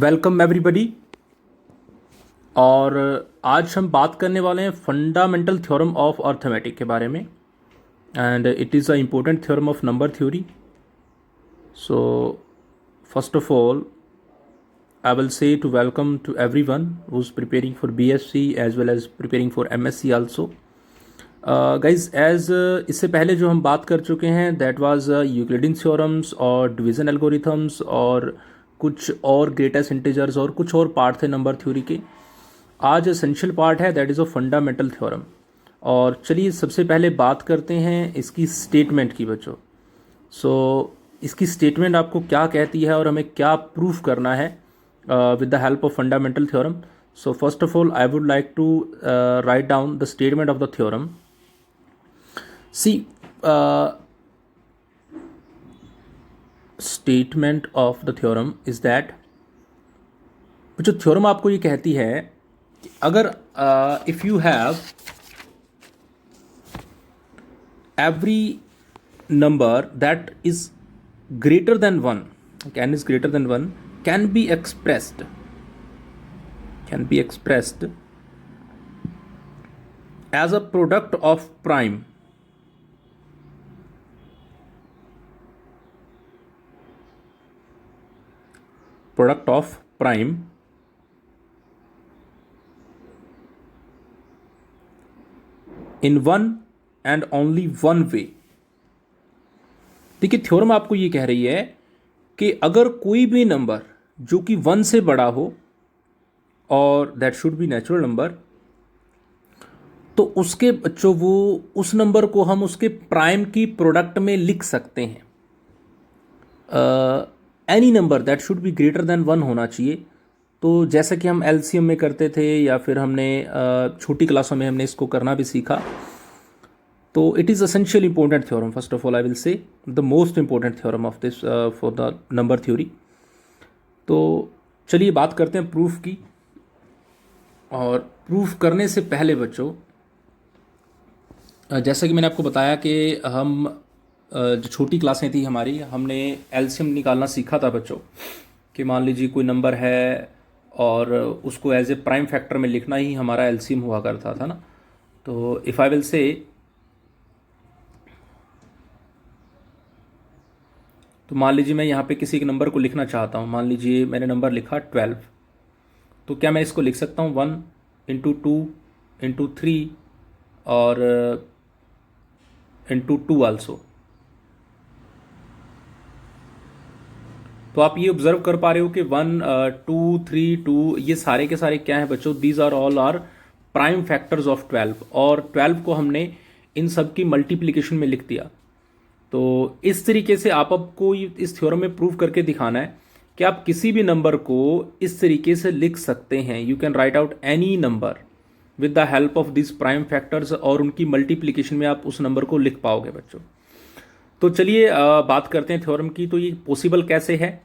Welcome everybody. और आज हम बात करने वाले हैं फंडामेंटल थ्योरम ऑफ अर्थमेटिक के बारे में। And it is a important theorem of number theory. So first of all I will say to welcome to everyone who's preparing for BSc as well as preparing for MSc also. Guys, as इससे पहले जो हम बात कर चुके हैं that was Euclidean theorems और division algorithms और कुछ और ग्रेटेस्ट इंटीजर्स और कुछ और पार्ट थे नंबर थ्योरी के। आज एसेंशियल पार्ट है that is a fundamental theorem. और चलिए सबसे पहले बात करते हैं इसकी स्टेटमेंट की बच्चों। इसकी स्टेटमेंट आपको क्या कहती है और हमें क्या प्रूफ करना है with the help of fundamental theorem. So first of all I would like to write down the statement of the theorem. See, statement of the theorem is that जो थ्योरम आपको ये कहती है कि अगर if you have every number that is greater than 1, n is greater than 1, can be expressed as a product of prime in one and only one way। देखिए theorem आपको ये कह रही है कि अगर कोई भी नंबर जो कि 1 से बड़ा हो और that should be natural number, तो उसके बच्चों वो उस नंबर को हम उसके प्राइम की प्रोडक्ट में लिख सकते हैं। Any number that should be greater than 1 होना चाहिए। तो जैसे कि हम एलसीएम में करते थे या फिर हमने छोटी क्लासों में हमने इसको करना भी सीखा। तो it is essential important theorem. First of all I will से the most important theorem of this for the number theory. तो चलिए बात करते हैं प्रूफ की। और प्रूफ करने से पहले बच्चों जैसा कि मैंने आपको बताया कि हम जो छोटी क्लासें थी हमारी, हमने एलसीएम निकालना सीखा था बच्चों। कि मान लीजिए कोई नंबर है और उसको एज ए प्राइम फैक्टर में लिखना ही हमारा एलसीएम हुआ करता था ना। तो इफ़ आई विल से, तो मान लीजिए मैं यहाँ पे किसी एक नंबर को लिखना चाहता हूँ। मान लीजिए मैंने नंबर लिखा 12। तो क्या मैं इसको लिख सकता हूँ 1 इंटू 2 इंटू 3 और इंटू 2 आल्सो। तो आप ये ऑब्जर्व कर पा रहे हो कि 1 2 3 2 ये सारे के सारे क्या हैं बच्चों? These are all are prime factors of 12। और 12 को हमने इन सब की मल्टीप्लिकेशन में लिख दिया। तो इस तरीके से आपको इस थ्योरम में प्रूव करके दिखाना है कि आप किसी भी नंबर को इस तरीके से लिख सकते हैं। You can write out any number with the help of this prime factors और उनकी मल्टीप्लिकेशन में आप उस नंबर को लिख पाओगे बच्चों। तो चलिए बात करते हैं थ्योरम की। तो ये पॉसिबल कैसे है?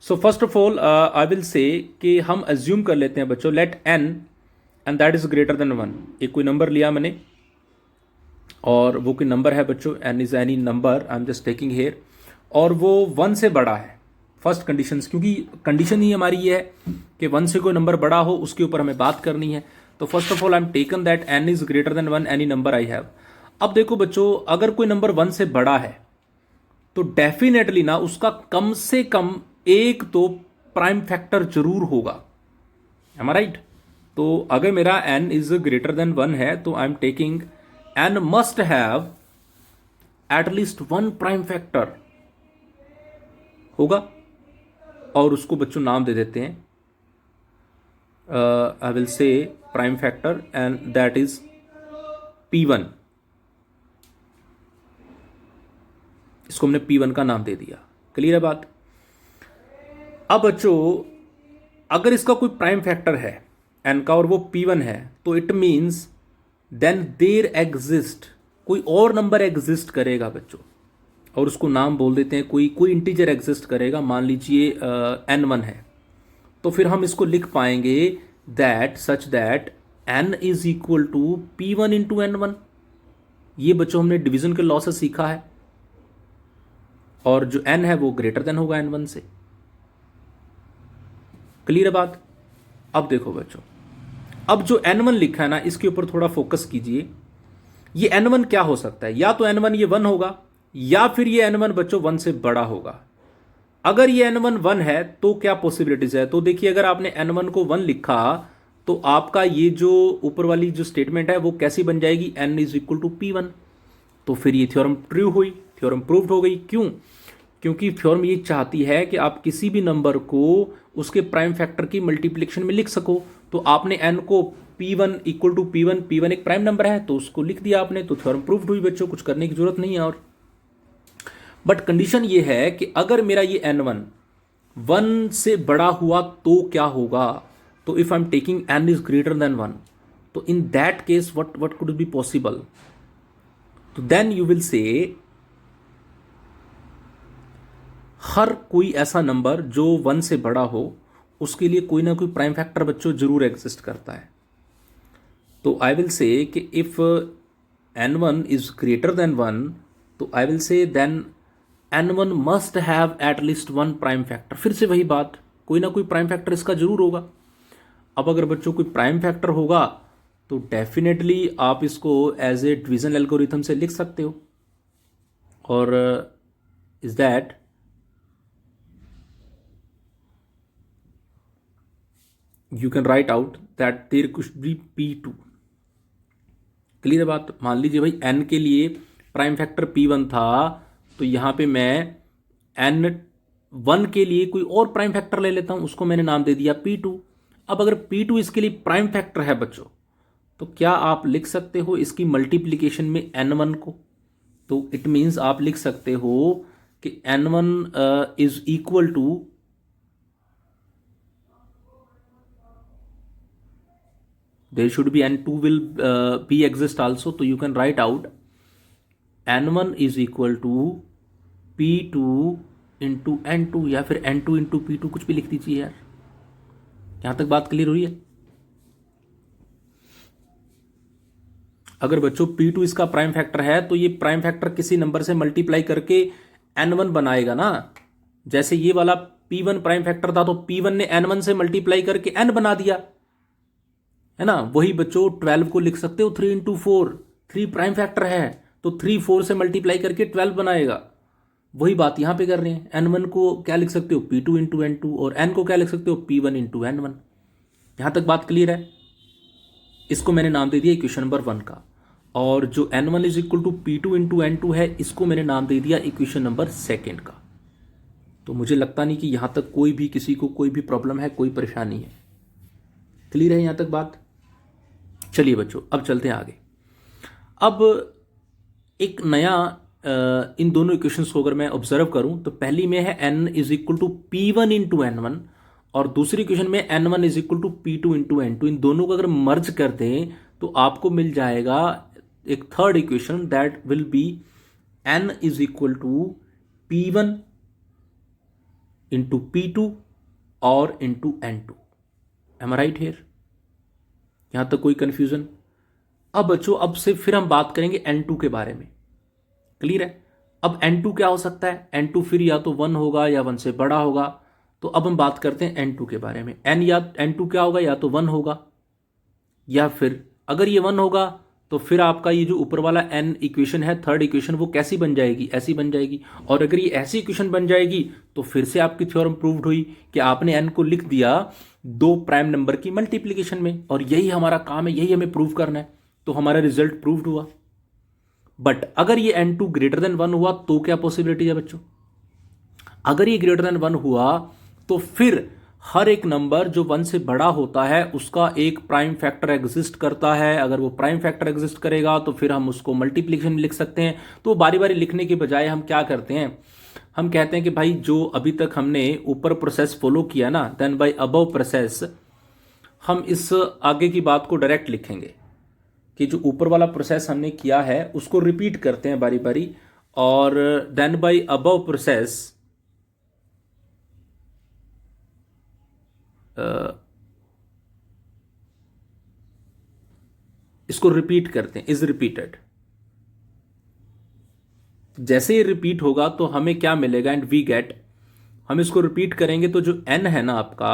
So first of all I will say कि हम एज्यूम कर लेते हैं बच्चों let n and that is greater than 1। एक कोई नंबर लिया मैंने और वो कोई नंबर है बच्चों, n is any number I am just taking here, और वो 1 से बड़ा है। फर्स्ट कंडीशन, क्योंकि कंडीशन ही हमारी ये है कि 1 से कोई नंबर बड़ा हो उसके ऊपर हमें बात करनी है। तो first of all I am taken that n is greater than 1 any number I have. अब देखो बच्चों, अगर कोई नंबर 1 से बड़ा है तो डेफिनेटली ना उसका कम से कम एक तो प्राइम फैक्टर जरूर होगा। M I right? तो अगर मेरा n इज ग्रेटर देन 1 है तो I am taking n must have at least one prime factor होगा। और उसको बच्चों नाम दे देते हैं, आई विल से prime factor and that is P1। इसको हमने P1 का नाम दे दिया। क्लियर है बात? अब बच्चों अगर इसका कोई प्राइम फैक्टर है n का और वो P1 है तो it means then there exist कोई और नंबर एग्जिस्ट करेगा बच्चों, और उसको नाम बोल देते हैं, कोई इंटीजर एग्जिस्ट करेगा। मान लीजिए n1 है, तो फिर हम इसको लिख पाएंगे that such that n is equal to P1 into n1। ये बच्चों हमने डिवीजन के लॉ से सीखा है। और जो n है वो ग्रेटर देन होगा n1 से। क्लियर है बात? अब देखो बच्चों, अब जो N1 लिखा है ना, इसके ऊपर थोड़ा फोकस कीजिए। ये N1 क्या हो सकता है? या तो N1 ये 1 होगा, या फिर ये N1 बच्चों 1 से बड़ा होगा। अगर ये N1 1 है तो क्या पॉसिबिलिटीज है? तो देखिए, अगर आपने N1 को 1 लिखा तो आपका ये जो ऊपर वाली जो स्टेटमेंट है वो कैसी बन जाएगी? N is equal to P1। तो फिर ये थ्योरम ट्रू हुई, थ्योरम प्रूव्ड हो गई। क्यों? क्योंकि थ्योरम ये चाहती है कि आप किसी भी नंबर को उसके प्राइम फैक्टर की मल्टीप्लिकेशन में लिख सको। तो आपने n को P1 equal to P1, P1 एक प्राइम नंबर है तो उसको लिख दिया आपने, तो थ्योरम प्रूव्ड हुई बच्चों, कुछ करने की जरूरत नहीं है। और बट कंडीशन ये है कि अगर मेरा ये N1 1 से बड़ा हुआ तो क्या होगा? तो if I am taking n is greater than 1, तो in that case what could be possible? तो देन यू विल से हर कोई ऐसा नंबर जो 1 से बड़ा हो उसके लिए कोई ना कोई प्राइम फैक्टर बच्चों जरूर एग्जिस्ट करता है। तो आई विल से कि if N1 is greater than 1, तो I will say then N1 must have at least 1 prime factor. फिर से वही बात, कोई ना कोई प्राइम फैक्टर इसका जरूर होगा। अब अगर बच्चों कोई प्राइम फैक्टर होगा तो डेफिनेटली आप इसको एज ए डिवीजन एल्गोरिथम से लिख सकते हो। और is that you can write out that there could be P2। Clear है बात? मान लीजिए भाई n के लिए प्राइम फैक्टर P1 था, तो यहां पे मैं N1 के लिए कोई और प्राइम फैक्टर ले लेता हूं, उसको मैंने नाम दे दिया P2। अब अगर P2 इसके लिए प्राइम फैक्टर है बच्चों, तो क्या आप लिख सकते हो इसकी मल्टीप्लीकेशन में N1 को? तो इट मीन्स आप लिख सकते हो कि N1 is equal to there should be N2 will be exist also, तो you can write out N1 is equal to P2 into N2, या फिर N2 into P2, कुछ भी लिख दीजिए यार। यहां तक बात क्लियर हुई है? अगर बच्चों P2 इसका प्राइम फैक्टर है तो ये प्राइम फैक्टर किसी नंबर से मल्टीप्लाई करके N1 बनाएगा ना। जैसे ये वाला P1 प्राइम फैक्टर था तो P1 ने N1 से मल्टीप्लाई करके N बना दिया, है ना। वही बच्चों 12 को लिख सकते हो 3 इंटू 4, 3 प्राइम फैक्टर है तो 3 4 से मल्टीप्लाई करके 12 बनाएगा। वही बात यहां पे कर रहे हैं। N1 को क्या लिख सकते हो? P2 इंटू N2, और N को क्या लिख सकते हो? P1 into N1। यहां तक बात क्लियर है? इसको मैंने नाम दे दिया इक्वेशन नंबर 1 का, और जो N1 is equal to P2 into N2 है, इसको मैंने नाम दे दिया इक्वेशन नंबर 2 का। तो मुझे लगता नहीं कि यहां तक कोई भी किसी को कोई भी प्रॉब्लम है, कोई परेशानी है। क्लियर है यहां तक बात? चलिए बच्चों, अब चलते हैं आगे। अब एक नया इन दोनों इक्वेशंस को अगर मैं ऑब्जर्व करूं तो पहली में है n is equal to P1 into N1, और दूसरी इक्वेशन में N1 is equal to P2 into N2। इन दोनों को अगर मर्ज कर दें तो आपको मिल जाएगा एक third equation, that will be n is equal to P1 into P2 और into N2। Am I right here? यहां तक कोई कंफ्यूजन? अब बच्चों, अब से फिर हम बात करेंगे N2 के बारे में। क्लियर है? अब N2 क्या हो सकता है? N2 फिर या तो 1 होगा या 1 से बड़ा होगा। तो अब हम बात करते हैं N2 के बारे में। N2 क्या होगा? या तो 1 होगा, या फिर अगर ये 1 होगा तो फिर आपका ये जो ऊपर वाला N इक्वेशन है, थर्ड इक्वेशन, वो कैसी बन जाएगी? ऐसी बन जाएगी। और अगर ये ऐसी इक्वेशन बन जाएगी तो फिर से आपकी थ्योरम प्रूव्ड हुई कि आपने N को लिख दिया 2 प्राइम नंबर की मल्टीप्लीकेशन में, और यही हमारा काम है, यही हमें प्रूव करना है। तो हमारा रिजल्ट प्रूव्ड हुआ। बट अगर ये N2 ग्रेटर देन 1 हुआ तो क्या पॉसिबिलिटी है बच्चों? अगर ये ग्रेटर देन 1 हुआ तो फिर हर एक नंबर जो 1 से बड़ा होता है उसका एक प्राइम फैक्टर एग्जिस्ट करता है। अगर वो प्राइम फैक्टर एग्जिस्ट करेगा तो फिर हम उसको मल्टीप्लिकेशन में लिख सकते हैं। तो बारी बारी लिखने के बजाय हम क्या करते हैं, हम कहते हैं कि भाई जो अभी तक हमने ऊपर प्रोसेस फॉलो किया ना, देन बाय अबव प्रोसेस, हम इस आगे की बात को डायरेक्ट लिखेंगे कि जो ऊपर वाला प्रोसेस हमने किया है उसको रिपीट करते हैं बारी बारी, और देन बाय अबव प्रोसेस इसको रिपीट करते हैं, इज रिपीटेड। जैसे ये रिपीट होगा तो हमें क्या मिलेगा? एंड वी गेट, हम इसको रिपीट करेंगे तो जो n है ना आपका,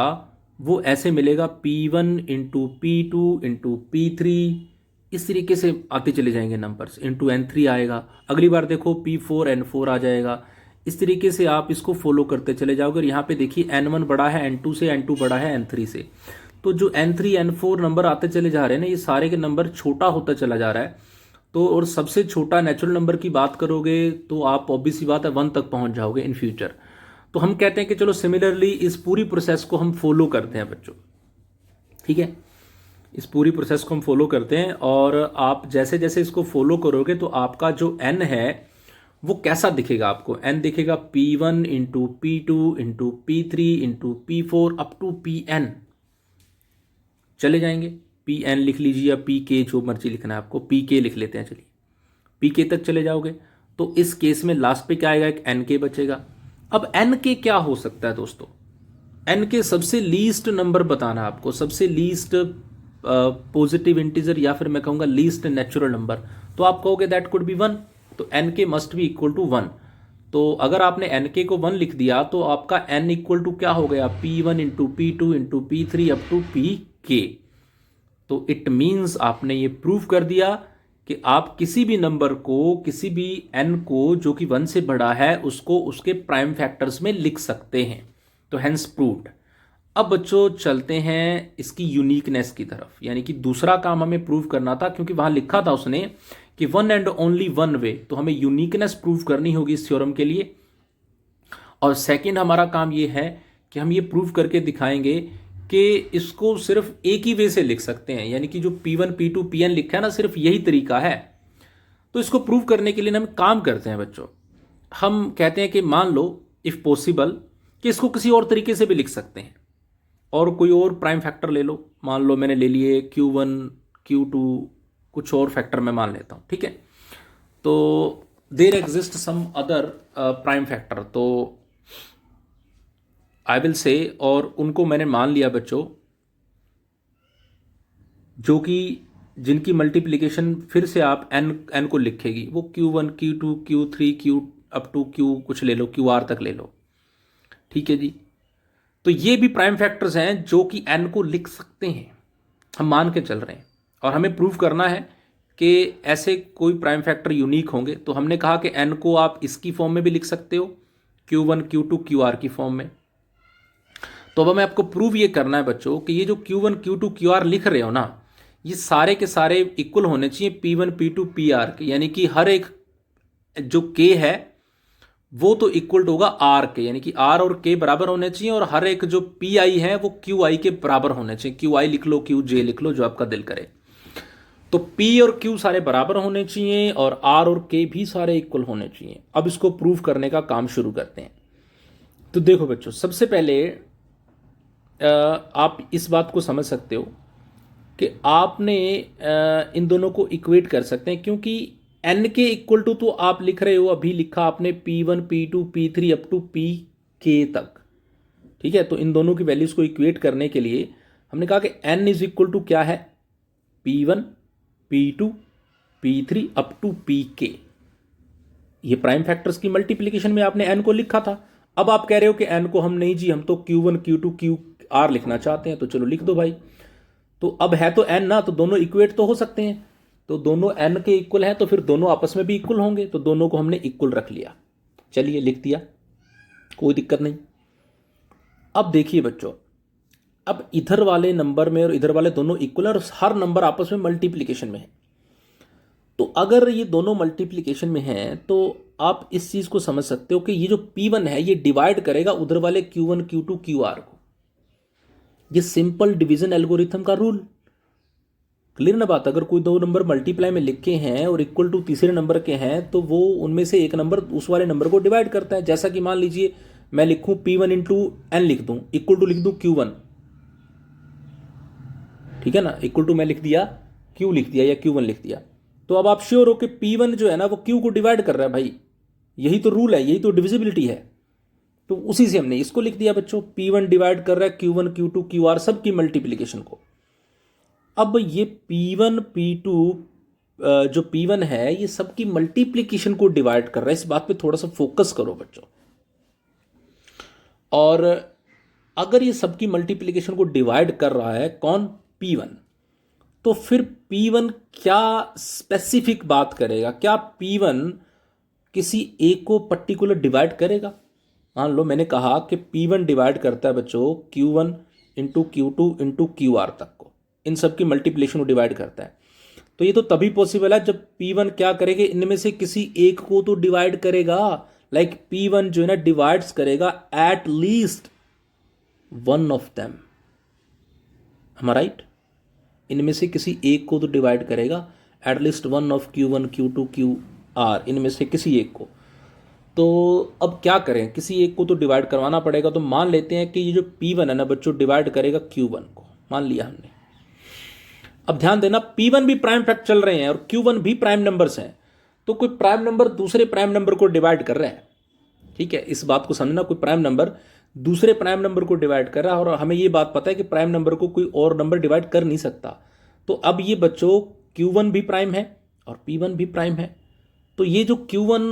वो ऐसे मिलेगा P1 into P2 into P3, इस तरीके से आते चले जाएंगे नंबर्स, इंटू N3 आएगा। अगली बार देखो P4 N4 आ जाएगा। इस तरीके से आप इसको फॉलो करते चले जाओगे। और यहाँ पे देखिए N1 बड़ा है N2 से, N2 बड़ा है N3 से। तो जो N3 N4 नंबर आते चले जा रहे हैं ना, ये सारे के नंबर छोटा होता चला जा रहा है। तो और सबसे छोटा नेचुरल नंबर की बात करोगे तो आप ऑब्वियस सी बात है 1 तक पहुंच जाओगे इन फ्यूचर। तो हम कहते हैं कि चलो सिमिलरली इस पूरी प्रोसेस को हम फॉलो करते हैं बच्चों, ठीक है। इस पूरी प्रोसेस को हम फॉलो करते हैं, और आप जैसे जैसे इसको फॉलो करोगे तो आपका जो n है वो कैसा दिखेगा आपको। n दिखेगा P1 into P2 into P3 into P4 up to Pn चले जाएंगे। Pn लिख लीजिए या Pk, जो मर्जी लिखना है आपको, Pk लिख लेते हैं चलिए। Pk तक चले जाओगे तो इस केस में लास्ट पे क्या आएगा, एक Nk बचेगा। अब Nk क्या हो सकता है दोस्तों, Nk सबसे लीस्ट नंबर बताना आपको, सबसे लीस्ट पॉजिटिव इंटीजर, या फिर मैं कहूंगा लीस्ट नेचुरल नंबर। तो आप कहोगे दैट कुड बी 1, तो Nk must be equal to 1। तो अगर आपने Nk को 1 लिख दिया तो आपका N इक्वल टू क्या हो गया, P1 into P2 into P3 up to Pk। तो इट मीन्स आपने ये प्रूव कर दिया कि आप किसी भी नंबर को, किसी भी n को जो कि 1 से बड़ा है, उसको उसके प्राइम फैक्टर्स में लिख सकते हैं। तो हेंस प्रूव्ड। अब बच्चों चलते हैं इसकी यूनिकनेस की तरफ, यानी कि दूसरा काम हमें प्रूव करना था, क्योंकि वहां लिखा था उसने कि 1 एंड ओनली 1 वे, तो हमें यूनिकनेस प्रूव करनी होगी इस थ्योरम के लिए। और सेकंड हमारा काम ये है कि हम ये प्रूव करके दिखाएंगे कि इसको सिर्फ एक ही वे से लिख सकते हैं, यानी कि जो P1 P2 Pn लिखा है ना, सिर्फ यही तरीका है। तो इसको प्रूव करने के लिए हम काम करते हैं बच्चों, हम कहते हैं कि मान लो इफ पॉसिबल कि इसको किसी और तरीके से भी लिख सकते हैं, और कोई और प्राइम फैक्टर ले लो। मान लो मैंने ले लिए Q1 Q2, कुछ और फैक्टर मैं मान लेता हूं, ठीक है। तो there exist some other prime factor, तो आई विल से, और उनको मैंने मान लिया बच्चों, जो कि जिनकी मल्टीप्लिकेशन फिर से आप n को लिखेगी, वो Q1 Q2 Q3 Q up to Q कुछ ले लो, QR तक ले लो, ठीक है जी। तो ये भी प्राइम फैक्टर्स हैं जो कि n को लिख सकते हैं, हम मान के चल रहे हैं। और हमें प्रूव करना है कि ऐसे कोई प्राइम फैक्टर यूनिक होंगे। तो हमने कहा कि n को आप इसकी फॉर्म में भी लिख सकते हो, Q1 Q2 QR की फॉर्म में। तो अब हमें आपको प्रूव ये करना है बच्चों कि ये जो Q1 Q2 QR लिख रहे हो ना, ये सारे के सारे इक्वल होने चाहिए P1 P2 PR के, यानी कि हर एक जो K है वो तो इक्वल होगा R के, यानी कि R और K बराबर होने चाहिए, और हर एक जो PI है वो QI के बराबर होने चाहिए। QI लिख लो, QJ लिख लो, जो आपका दिल करे। तो P और Q सारे बराबर होने चाहिए, और R और K भी सारे इक्वल होने चाहिए। अब इसको प्रूव करने का काम शुरू करते हैं। तो देखो बच्चों, सबसे पहले आप इस बात को समझ सकते हो कि आपने इन दोनों को इक्वेट कर सकते हैं, क्योंकि n के इक्वल टू तो आप लिख रहे हो, अभी लिखा आपने P1 P2 P3 up to Pk तक, ठीक है। तो इन दोनों की वैल्यूज को इक्वेट करने के लिए हमने कहा कि n इज इक्वल टू क्या है, P1 P2 P3 up to Pk। ये प्राइम फैक्टर्स की मल्टीप्लीकेशन में आपने n को लिखा था। अब आप कह रहे हो कि n को हम नहीं जी, हम तो Q1 Q2 QR लिखना चाहते हैं, तो चलो लिख दो भाई। तो अब है तो n ना, तो दोनों इक्वेट तो हो सकते हैं। तो दोनों n के इक्वल हैं, तो फिर दोनों आपस में भी इक्वल होंगे, तो दोनों को हमने इक्वल रख लिया। चलिए लिख दिया, कोई दिक्कत नहीं। अब देखिए बच्चों, अब इधर वाले नंबर में और इधर वाले दोनों इक्वल है, और हर नंबर आपस में मल्टीप्लीकेशन में है। तो अगर ये दोनों मल्टीप्लीकेशन में हैं तो आप इस चीज को समझ सकते हो कि ये जो P1 है ये डिवाइड करेगा उधर वाले Q1 Q2 QR को। ये सिंपल डिवीजन एल्गोरिथम का रूल, क्लियर ना बात। अगर कोई दो नंबर मल्टीप्लाई में लिखे हैं और इक्वल टू तीसरे नंबर के हैं, तो वो उनमें से एक नंबर उस वाले नंबर को डिवाइड करता है। जैसा कि मान लीजिए मैं लिखूं P1 इंटू n लिख दूं, इक्वल टू लिख दूं Q1, ठीक है ना। इक्वल टू मैं लिख दिया, Q लिख दिया या Q1 लिख दिया। तो अब आप श्योर हो कि P1 जो है ना वो Q को डिवाइड कर रहा है भाई, यही तो रूल है, यही तो डिविजिबिलिटी है। तो उसी से हमने इसको लिख दिया बच्चों, P1 डिवाइड कर रहा है Q1 Q2 QR सब की मल्टीप्लीकेशन को। अब ये P1 P2 जो P1 है ये सबकी मल्टीप्लीकेशन को डिवाइड कर रहा है। इस बात पे थोड़ा सा फोकस करो बच्चों। और अगर ये सबकी मल्टीप्लिकेशन को डिवाइड कर रहा है कौन, P1, तो फिर P1 क्या स्पेसिफिक बात करेगा, क्या P1 किसी एक को पर्टिकुलर डिवाइड करेगा। मान लो मैंने कहा कि P1 डिवाइड करता है बच्चों Q1 into Q2 into QR तक को, इन सब की मल्टीप्लिकेशन को डिवाइड करता है। तो ये तो तभी पॉसिबल है जब P1 क्या करेगा, इनमें से किसी एक को तो डिवाइड करेगा। लाइक P1 जो है ना डिवाइड्स करेगा at least one of them, am I right. इनमें से किसी एक को तो डिवाइड करेगा, at least one of Q1 Q2 QR, इनमें से किसी एक को। तो अब क्या करें, किसी एक को तो डिवाइड करवाना पड़ेगा। तो मान लेते हैं कि ये जो P1 है ना बच्चों डिवाइड करेगा Q1 को, मान लिया हमने। अब ध्यान देना P1 भी प्राइम फैक्ट चल रहे हैं और Q1 भी प्राइम नंबर्स हैं, तो कोई प्राइम नंबर दूसरे प्राइम नंबर को डिवाइड कर रहा है। ठीक है, इस बात को समझना, कोई प्राइम नंबर दूसरे प्राइम नंबर को डिवाइड कर रहा है, और हमें ये बात पता है कि प्राइम नंबर को कोई और नंबर डिवाइड कर नहीं सकता। तो अब ये बच्चों Q1 भी प्राइम है और P1 भी प्राइम है। तो ये जो Q1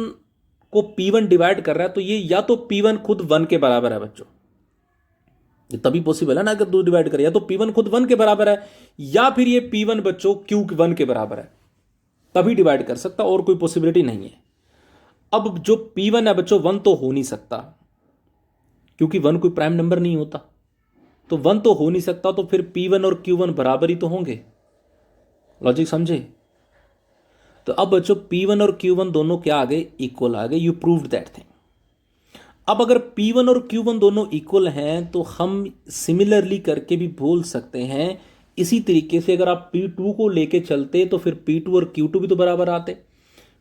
को P1 डिवाइड कर रहा है, तो ये या तो P1 खुद 1 के बराबर है बच्चों, ये तभी पॉसिबल है ना, अगर दो डिवाइड करें, या तो P1 खुद 1 के बराबर है, या फिर ये P1 बच्चों Q1 के बराबर है, तभी डिवाइड कर सकता, और कोई पॉसिबिलिटी नहीं है। अब जो P1 है बच्चों 1 तो हो नहीं सकता, क्योंकि 1 कोई प्राइम नंबर नहीं होता, तो 1 तो हो नहीं सकता, तो फिर P1 और Q1 बराबर ही तो होंगे। लॉजिक समझे। तो अब बच्चों P1 और Q1 दोनों क्या आ गए, इक्वल आ गए। You proved that thing. अब अगर P1 और Q1 दोनों इक्वल हैं, तो हम सिमिलरली करके भी बोल सकते हैं। इसी तरीके से अगर आप P2 को लेके चलते तो फिर P2 और Q2 भी तो बराबर आते,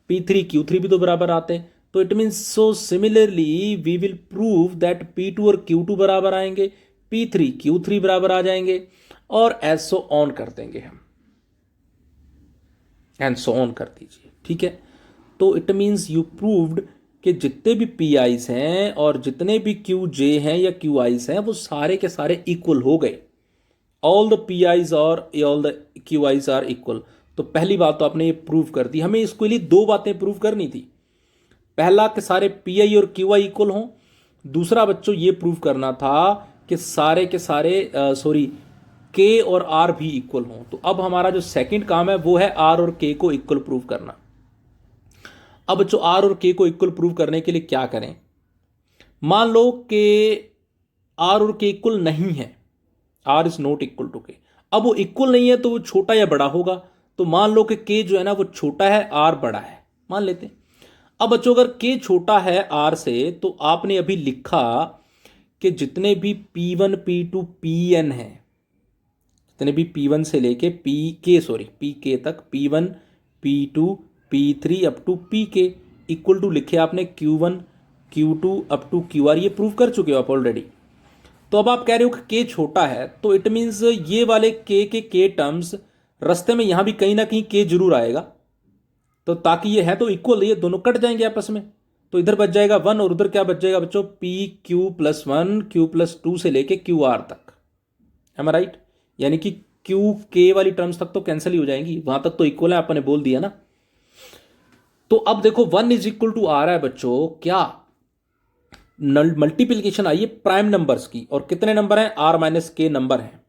P3 Q3 भी तो बराबर आते। तो it means so similarly we will prove that P2 और Q2 बराबर आएंगे, P3 Q3 बराबर आ जाएंगे, और एज सो ऑन कर देंगे हम, एंड सो ऑन कर दीजिए। ठीक है, तो इट मीन्स यू प्रूव्ड कि जितने भी PIs हैं और जितने भी QJ हैं या QIs हैं, वो सारे के सारे इक्वल हो गए। ऑल द PIs और all the QIs are equal. तो पहली बात तो आपने ये प्रूव कर दी। हमें इसके लिए दो बातें प्रूव करनी थी। पहला कि सारे PI और QI इक्वल हों, दूसरा बच्चों ये प्रूव करना था कि सारे के सारे K और R भी इक्वल हों। तो अब हमारा जो सेकंड काम है वो है R और K को इक्वल प्रूव करना। अब बच्चों R और K को इक्वल प्रूव करने के लिए क्या करें, मान लो कि R और K इक्वल नहीं है, R is not equal to K। अब वो इक्वल नहीं है तो वो छोटा या बड़ा होगा। तो मान लो कि K जो है ना वो छोटा है, R बड़ा है, मान लेते हैं। अब बच्चों अगर K छोटा है R से, तो आपने अभी लिखा कि जितने भी P1 P2 Pn हैं, जितने भी P1 से लेके PK तक, P1 P2 P3 up to PK equal to लिखे आपने Q1 Q2 up to QR। ये प्रूव कर चुके हो आप ऑलरेडी। तो अब आप कह रहे हो कि K छोटा है, तो इट मीन्स ये वाले K के K टर्म्स रास्ते में यहां भी कहीं ना कहीं K जरूर आएगा। तो ताकि ये है तो इक्वल, ये दोनों कट जाएंगे आपस में, तो इधर बच जाएगा 1 और उधर क्या बच जाएगा बच्चों, PQ+1 Q+2 से लेके QR तक। है राइट, यानी कि QK वाली टर्म्स तक तो कैंसिल ही हो जाएंगी, वहां तक तो इक्वल है, आपने बोल दिया ना। तो अब देखो 1 इज इक्वल टू आ रहा है बच्चों, क्या मल्टीप्लीकेशन आई है प्राइम नंबर्स की, और कितने नंबर हैं, R-K नंबर हैं।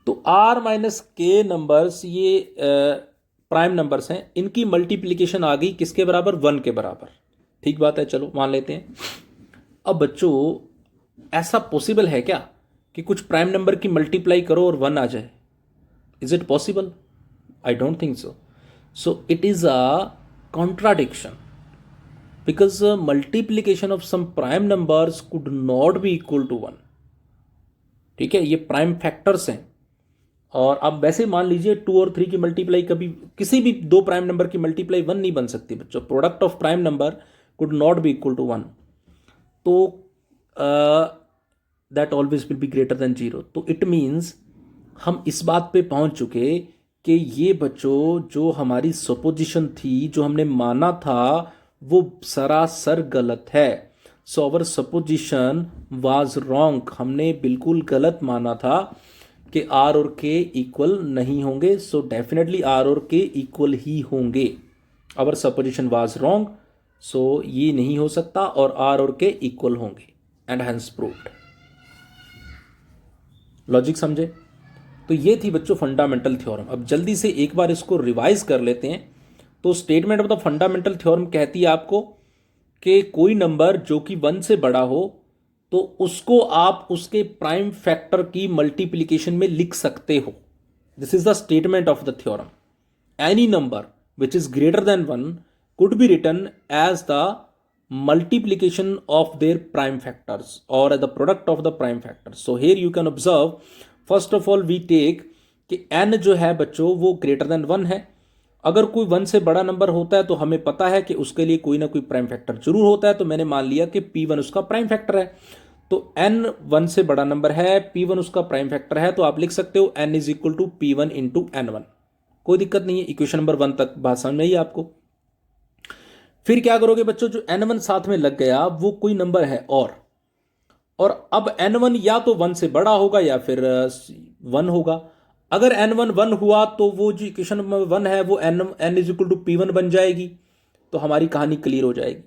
तो R-K नंबर्स ये प्राइम नंबर्स हैं, इनकी मल्टीप्लीकेशन आ गई किसके बराबर, 1 के बराबर। ठीक बात है, चलो मान लेते हैं। अब बच्चों ऐसा पॉसिबल है क्या कि कुछ प्राइम नंबर की मल्टीप्लाई करो और 1 आ जाए, is it possible? I don't think so. So it is a contradiction, because multiplication of some prime numbers could not be equal to 1। ठीक है, ये प्राइम फैक्टर्स हैं, और अब वैसे मान लीजिए 2 और 3 की मल्टीप्लाई कभी किसी भी दो प्राइम नंबर की मल्टीप्लाई 1 नहीं बन सकती बच्चों। Product of prime number could not be equal to 1, तो that always will be greater than 0। तो इट मीन्स हम इस बात पे पहुंच चुके कि ये बच्चों जो हमारी सपोजिशन थी, जो हमने माना था, वो सरासर गलत है। सो अवर सपोजिशन वाज रॉन्ग, हमने बिल्कुल गलत माना था कि R और K इक्वल नहीं होंगे। सो डेफिनेटली R और K इक्वल ही होंगे। अवर सपोजिशन वाज रॉन्ग, सो ये नहीं हो सकता, और R और K इक्वल होंगे, एंड हेंस प्रूव्ड। लॉजिक समझे? तो ये थी बच्चों फंडामेंटल थ्योरम। अब जल्दी से एक बार इसको रिवाइज कर लेते हैं। तो statement of the fundamental theorem कहती है आपको कि कोई नंबर जो कि 1 से बड़ा हो तो उसको आप उसके प्राइम फैक्टर की मल्टीप्लिकेशन में लिख सकते हो। This is the statement of the theorem. Any number which is greater than 1 could be written as the multiplication of their prime factors or the product of the prime factors. So here you can observe, first of all we take कि n जो है बच्चों वो greater than 1 है। अगर कोई 1 से बड़ा नंबर होता है तो हमें पता है कि उसके लिए कोई ना कोई प्राइम फैक्टर जरूर होता है। तो मैंने मान लिया कि p1 उसका प्राइम फैक्टर है। तो n 1 से बड़ा नंबर है, p1 उसका प्राइम फैक्टर है, तो आप लिख सकते हो n is equal to p1 into n1। कोई दिक्कत नहीं है, इक्वेशन नंबर 1 तक बात समझ में आई आपको। फिर क्या करोगे बच्चों, जो n1 साथ में लग गया वो कोई नंबर है और अब n1 या तो 1 से बड़ा होगा या फिर 1 होगा। अगर n1 1 हुआ तो वो जो इक्वेशन नंबर 1 है वो n is equal to p1 बन जाएगी, तो हमारी कहानी क्लियर हो जाएगी।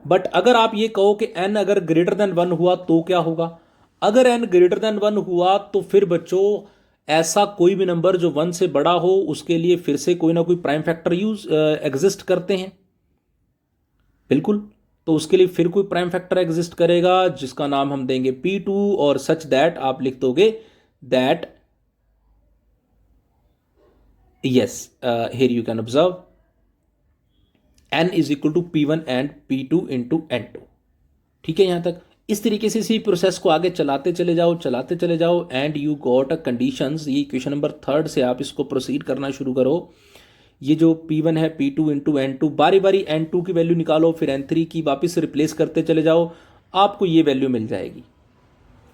बट अगर आप ये कहो कि n अगर ग्रेटर देन 1 हुआ तो क्या होगा, अगर n ग्रेटर देन 1 हुआ तो फिर बच्चों ऐसा कोई भी नंबर जो 1 से बड़ा हो उसके लिए फिर से कोई ना कोई प्राइम फैक्टर एग्जिस्ट करते हैं। बिल्कुल, तो उसके लिए फिर कोई प्राइम फैक्टर एग्जिस्ट करेगा जिसका नाम हम देंगे P2 और सच दैट आप लिख दोगे that yes here you can observe n is equal to p1 and p2 into n2। ठीक है, यहां तक इस तरीके से इसी प्रोसेस को आगे चलाते चले जाओ and you got a conditions. ये इक्वेशन नंबर 3 से आप इसको प्रोसीड करना शुरू करो। ये जो p1 है p2 इंटू n2, बारी बारी n2 की वैल्यू निकालो, फिर n3 की वापस रिप्लेस करते चले जाओ, आपको ये वैल्यू मिल जाएगी।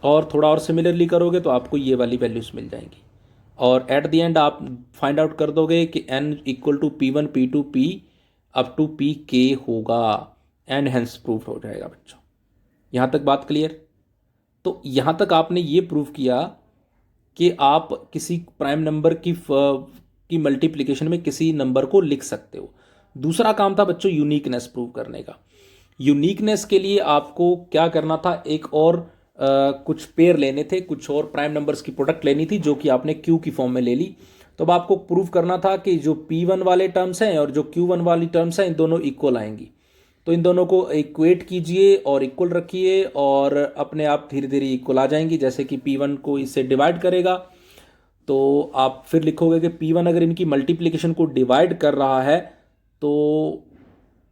और थोड़ा और सिमिलरली करोगे तो आपको ये वाली वैल्यूज मिल जाएंगी। और एट द एंड आप फाइंड आउट कर दोगे कि n इक्वल to p1 p2 p up to pk होगा एंड हेंस प्रूफ हो जाएगा बच्चों। यहाँ तक बात क्लियर? तो यहाँ तक आपने ये प्रूव किया कि आप किसी प्राइम नंबर की मल्टीप्लिकेशन में किसी नंबर को लिख सकते हो। दूसरा काम था बच्चों यूनिकनेस प्रूव करने का। यूनिकनेस के लिए आपको क्या करना था, एक और कुछ पेयर लेने थे, कुछ और प्राइम नंबर्स की प्रोडक्ट लेनी थी जो कि आपने क्यू की फॉर्म में ले ली। तो अब आपको प्रूव करना था कि जो p1 वाले टर्म्स हैं और जो q1 वाली टर्म्स हैं इन दोनों इक्वल आएंगी। तो इन दोनों को इक्वेट कीजिए और इक्वल रखिए और अपने आप धीरे धीरे इक्वल आ जाएंगी। जैसे कि p1 को इससे डिवाइड करेगा तो आप फिर लिखोगे कि p1 अगर इनकी मल्टीप्लिकेशन को डिवाइड कर रहा है तो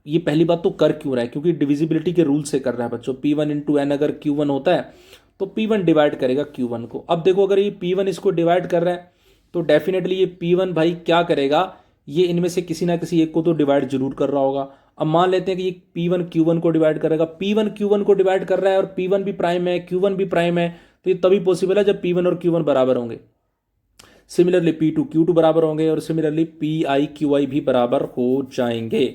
ये पहली बात तो कर क्यों रहा है, क्योंकि डिविजिबिलिटी के रूल से कर रहा है बच्चों। p1 इंटू n अगर q1 होता है तो p1 डिवाइड करेगा q1 को। अब देखो अगर ये p1 इसको डिवाइड कर रहा है तो डेफिनेटली ये p1 भाई क्या करेगा, ये इनमें से किसी ना किसी एक को तो डिवाइड जरूर कर रहा होगा। अब मान लेते हैं कि ये p1 q1 को डिवाइड करेगा, p1 q1 को डिवाइड कर रहा है और p1 भी प्राइम है q1 भी प्राइम है, तो ये तभी पॉसिबल है जब p1 और q1 बराबर होंगे। सिमिलरली p2 q2 बराबर होंगे और सिमिलरली pi qi भी बराबर हो जाएंगे।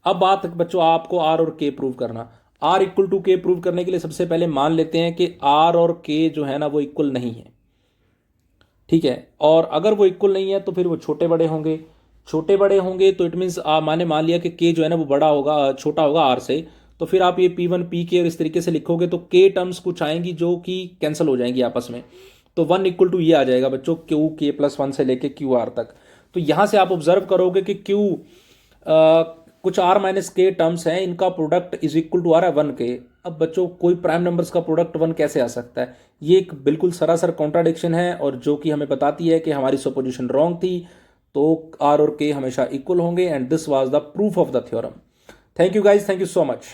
अब बात बच्चों आपको r और k प्रूव करना। r equal to k prove करने के लिए सबसे पहले मान लेते हैं कि r और k जो है ना वो इक्वल नहीं है। ठीक है, और अगर वो इक्वल नहीं है तो फिर वो छोटे बड़े होंगे तो इट मीन्स माने मान लिया कि k जो है ना वो बड़ा होगा, छोटा होगा r से, तो फिर आप ये p1 pk और इस तरीके से लिखोगे तो k टर्म्स कुछ आएंगी जो कि कैंसिल हो जाएंगी आपस में। तो 1 इक्वल टू ये आ जाएगा बच्चों q k प्लस 1 से लेके q r तक। तो यहां से आप ऑब्जर्व करोगे कि q कुछ r माइनस के टर्म्स हैं, इनका प्रोडक्ट इज इक्वल टू आ रहा है 1k। अब बच्चों कोई प्राइम नंबर्स का प्रोडक्ट 1 कैसे आ सकता है, ये एक बिल्कुल सरासर कॉन्ट्राडिक्शन है और जो कि हमें बताती है कि हमारी सपोजिशन रॉन्ग थी। तो r और k हमेशा इक्वल होंगे and this was the proof of the theorem. Thank you guys, thank you so much.